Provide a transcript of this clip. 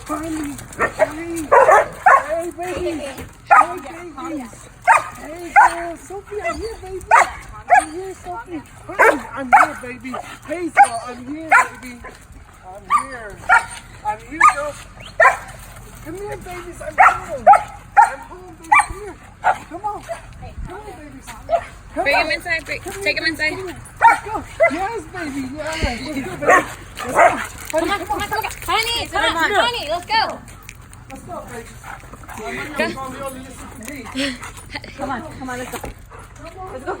Honey. Hey, baby. Hey, babies. Hey, girl. Sophie, I'm here, baby. I'm here, Sophie. Honey, I'm here, baby. Hazel, I'm here, baby. I'm here. I'm here, girl. Come here, babies. I'm home. I'm home, baby. Come here. Come on. Come on, babies. Come Bring on. him inside. Take him inside. Let's go. Yes, baby. Yes. Let's go, baby. Let's go. Honey, come on. Honey, let's go. Let's go, baby. I'm only listen to me. Come on, let's go.